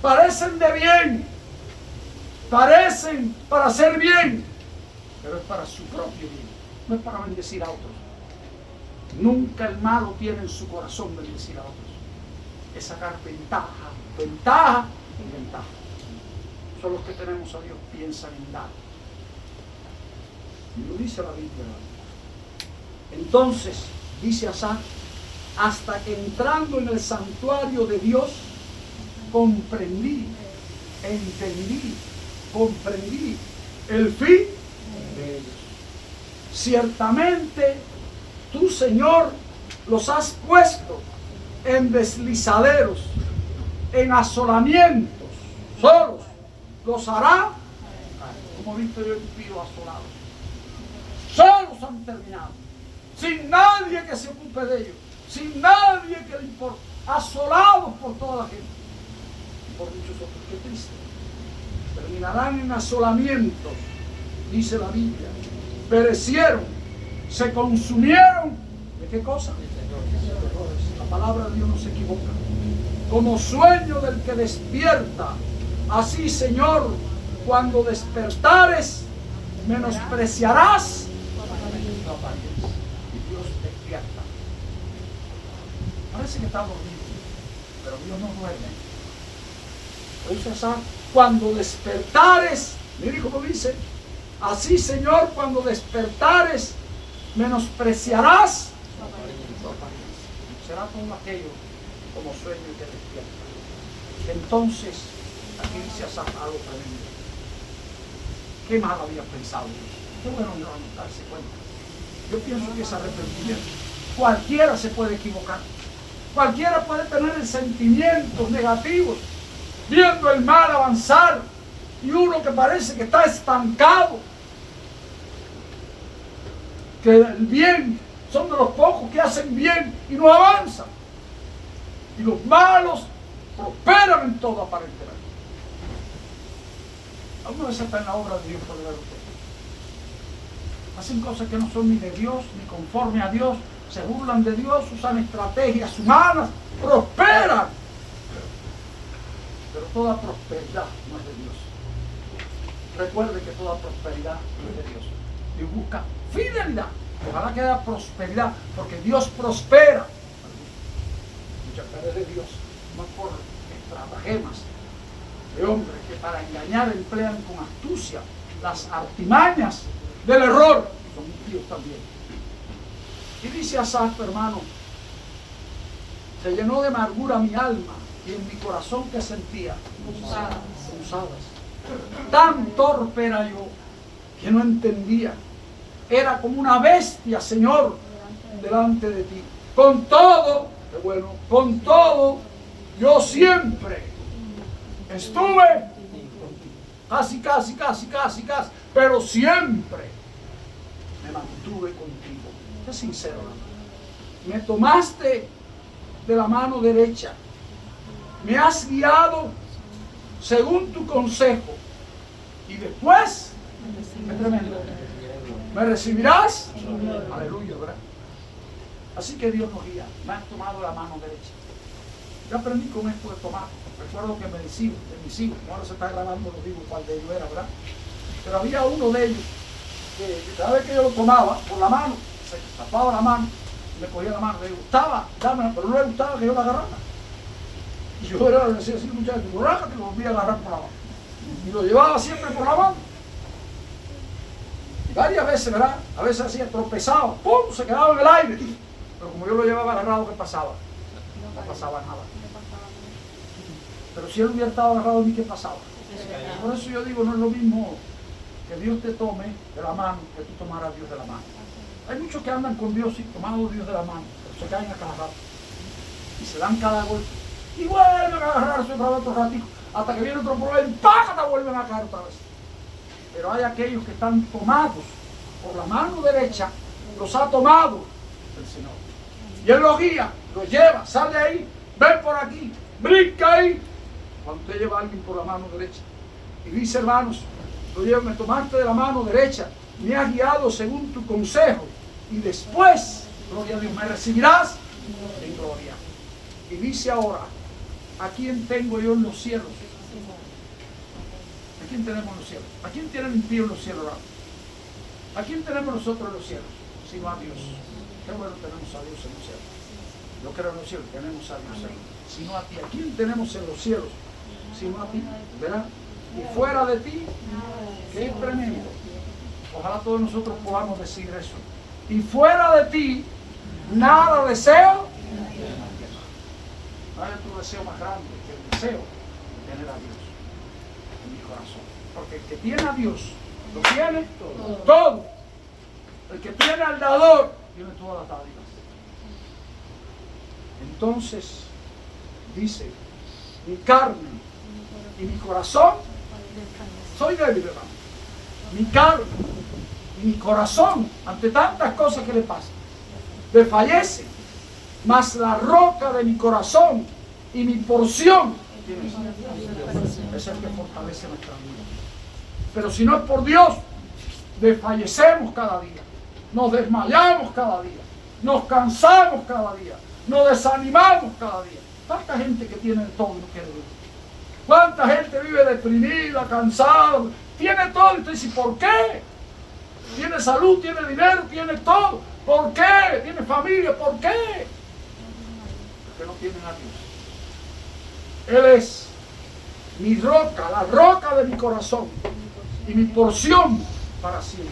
parecen de bien, parecen para hacer bien, pero es para su propio bien, no es para bendecir a otros. Nunca el malo tiene en su corazón bendecir a otros. Es sacar ventaja y ventaja. Son los que tenemos a Dios, piensan en dar. Y lo dice la Biblia. Entonces, dice Asaf, hasta que entrando en el santuario de Dios, comprendí el fin de ellos. Ciertamente, tú, Señor, los has puesto en deslizaderos, en asolamientos, solos. Los hará, como visto yo, impíos asolados. Solos han terminado, sin nadie que se ocupe de ellos, sin nadie que le importe, asolados por toda la gente y por muchos otros. Qué triste. Terminarán en asolamientos, dice la Biblia. Perecieron, se consumieron. ¿De qué cosa? La palabra de Dios no se equivoca. Como sueño del que despierta, así, Señor, cuando despertares, menospreciarás tu apariencia. Y Dios despierta. Parece que está dormido, pero Dios no duerme. Entonces, cuando despertares, mire cómo dice, así, Señor, cuando despertares, menospreciarás tu apariencia. Será todo aquello como sueño que despierta. Entonces, aquí dice Asaf algo tremendo. Qué mal había pensado Dios. Qué bueno no darse cuenta. Yo pienso que es arrepentimiento. Cualquiera se puede equivocar. Cualquiera puede tener sentimientos negativos, viendo el mal avanzar, y uno que parece que está estancado, que el bien son de los pocos que hacen bien y no avanzan, y los malos prosperan en todo aparentemente. Alguna vez está en la obra de Dios por ver usted. Hacen cosas que no son ni de Dios, ni conforme a Dios, se burlan de Dios, usan estrategias humanas, prosperan. Pero toda prosperidad no es de Dios. Recuerde que toda prosperidad no es de Dios. Dios busca fidelidad. Ojalá que haya prosperidad, porque Dios prospera. Muchas veces de Dios, no por estratagemas de hombres que para engañar emplean con astucia las artimañas del error. Son impíos también. Y dice Asaf, hermano, se llenó de amargura mi alma y en mi corazón que sentía punzadas. Tan torpe era yo que no entendía. Era como una bestia, Señor, delante de ti. Con todo, qué bueno, con todo, yo siempre estuve casi, pero siempre me mantuve contigo. Sé sincero, ¿no? Me tomaste de la mano derecha, me has guiado según tu consejo, y después, es tremendo, me recibirás, aleluya, ¿verdad? Así que Dios nos guía. Me has tomado la mano derecha. Yo aprendí con esto de tomar. Recuerdo que de mis hijos, ahora se está grabando, lo digo cuál de ellos era, ¿verdad? Pero había uno de ellos que cada vez que yo lo tomaba por la mano, se tapaba la mano, me cogía la mano, le gustaba, dámela, pero no le gustaba que yo la agarrara. Y yo era, le decía así, muchachos, rájate, lo volvía a agarrar por la mano. Y lo llevaba siempre por la mano. Y varias veces, ¿verdad? A veces hacía, tropezaba, ¡pum!, se quedaba en el aire. Pero como yo lo llevaba agarrado, ¿qué pasaba? No pasaba nada. Pero si él hubiera estado agarrado a mí, ¿qué pasaba? Por eso yo digo, no es lo mismo que Dios te tome de la mano que tú tomaras a Dios de la mano. Hay muchos que andan con Dios y tomando a Dios de la mano, pero se caen a cada rato. Y se dan cada golpe. Y vuelven a agarrarse otra vez otro ratito, hasta que viene otro problema y ¡págata! Vuelven a caer otra vez. Pero hay aquellos que están tomados por la mano derecha, los ha tomado el Señor. Y Él los guía, los lleva, sale ahí, ven por aquí, brinca ahí. Cuando usted lleva a alguien por la mano derecha y dice, hermanos, lo llevo, me tomaste de la mano derecha, me has guiado según tu consejo, y después, gloria a Dios, me recibirás en gloria. Y dice ahora, ¿a quién tengo yo en los cielos? ¿A quién tenemos en los cielos? ¿A quién tiene el impío en los cielos? ¿A quién tenemos nosotros en los cielos? Sino a Dios. Qué bueno tenemos a Dios en los cielos. Yo creo en los cielos, tenemos a Dios sino a ti. ¿A quién tenemos en los cielos? Sino a ti, ¿verdad? Y fuera de ti, qué tremendo. Ojalá todos nosotros podamos decir eso. Y fuera de ti, nada deseo. No hay otro deseo más grande que el deseo de tener a Dios en mi corazón. Porque el que tiene a Dios, lo tiene todo. El que tiene al dador, tiene todas las dádivas. Entonces, dice, mi carne y mi corazón, soy débil, hermano. Mi carne y mi corazón, ante tantas cosas que le pasan, desfallece, mas la roca de mi corazón y mi porción es el que fortalece nuestra vida. Pero si no es por Dios, desfallecemos cada día, nos desmayamos cada día, nos cansamos cada día, nos desanimamos cada día. Tanta gente que tiene todo y no quiere vivir. ¿Cuánta gente vive deprimida, cansada? Tiene todo y usted dice, ¿por qué? Tiene salud, tiene dinero, tiene todo. ¿Por qué? Tiene familia, ¿por qué? Porque no tienen a Dios. Él es mi roca, la roca de mi corazón y mi porción para siempre.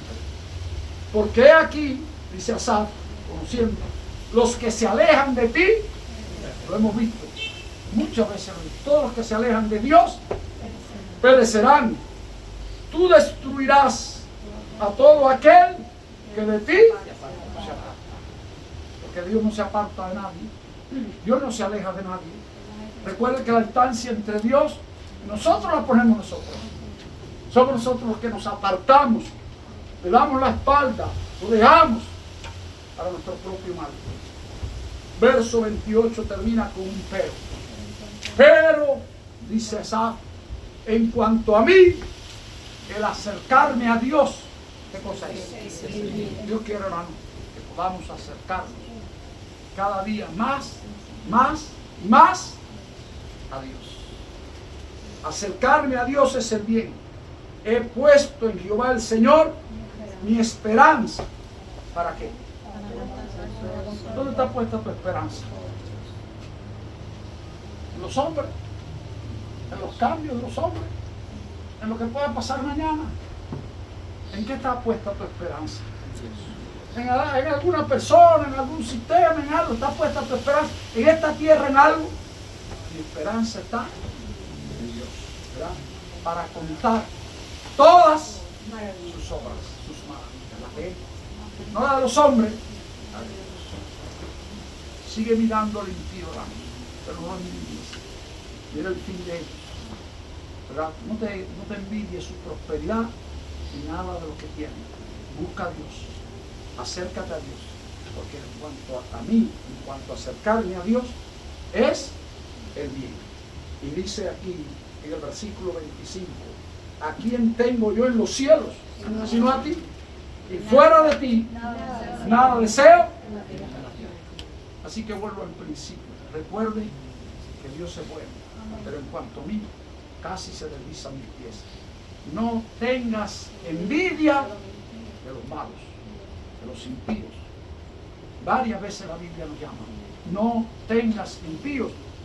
Porque he aquí, dice Asaf, conociendo, los que se alejan de ti, lo hemos visto muchas veces, todos los que se alejan de Dios perecerán. Tú destruirás a todo aquel que de ti no se aparta. Porque Dios no se aparta de nadie. Dios no se aleja de nadie. Recuerden que la distancia entre Dios y nosotros la ponemos nosotros. Somos nosotros los que nos apartamos, le damos la espalda, lo dejamos para nuestro propio mal. Verso 28 termina con un pero. Pero, dice Asaf, en cuanto a mí, el acercarme a Dios, ¿qué cosa es? Dios quiere, hermano, que podamos acercarnos cada día más a Dios. Acercarme a Dios es el bien. He puesto en Jehová el Señor mi esperanza. ¿Para qué? ¿Dónde está puesta tu esperanza? ¿En los hombres? ¿En los cambios de los hombres? ¿En lo que pueda pasar mañana? ¿En qué está puesta tu esperanza? ¿En alguna persona, en algún sistema, en algo? ¿Está puesta tu esperanza? ¿En esta tierra, en algo? Mi esperanza está en Dios, ¿verdad? Para contar todas sus obras, sus maravillas, las de Él. No la de los hombres, la de Dios. Sigue mirando al impío, pero no envidies. Mira el fin de ellos, ¿verdad? No te envidies su prosperidad ni nada de lo que tienen. Busca a Dios, acércate a Dios, porque en cuanto a mí, en cuanto a acercarme a Dios, es el bien. Y dice aquí en el versículo 25, ¿a quién tengo yo en los cielos sino a ti? Y fuera de ti nada deseo. Así que vuelvo al principio. Recuerde que Dios es bueno, pero en cuanto a mí, casi se deslizan mis pies. No tengas envidia de los malos, de los impíos. Varias veces la Biblia nos llama. No tengas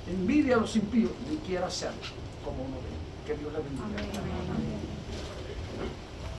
envidia a los impíos, ni quieras ser como uno de ellos. Que Dios le bendiga.